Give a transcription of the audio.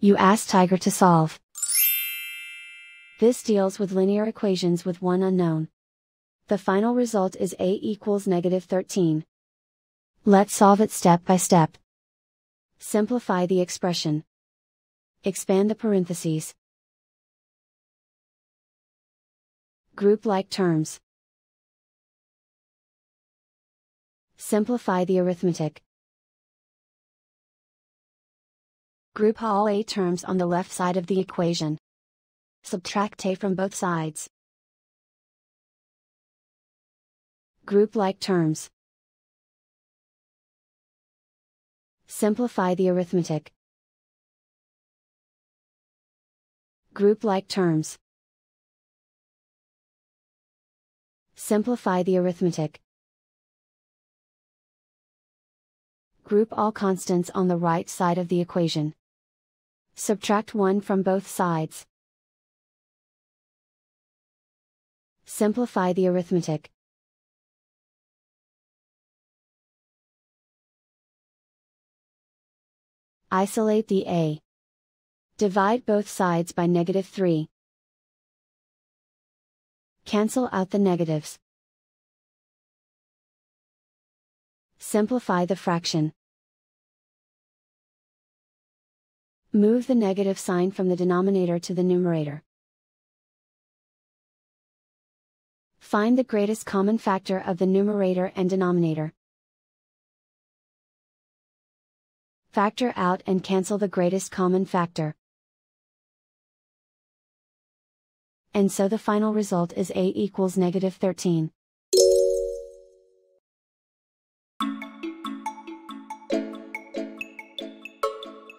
You ask Tiger to solve. This deals with linear equations with one unknown. The final result is a equals -13. Let's solve it step by step. Simplify the expression. Expand the parentheses. Group like terms. Simplify the arithmetic. Group all a terms on the left side of the equation. Subtract a from both sides. Group like terms. Simplify the arithmetic. Group like terms. Simplify the arithmetic. Group all constants on the right side of the equation. Subtract 1 from both sides. Simplify the arithmetic. Isolate the a. Divide both sides by -3. Cancel out the negatives. Simplify the fraction. Move the negative sign from the denominator to the numerator. Find the greatest common factor of the numerator and denominator. Factor out and cancel the greatest common factor. And so the final result is a equals -13.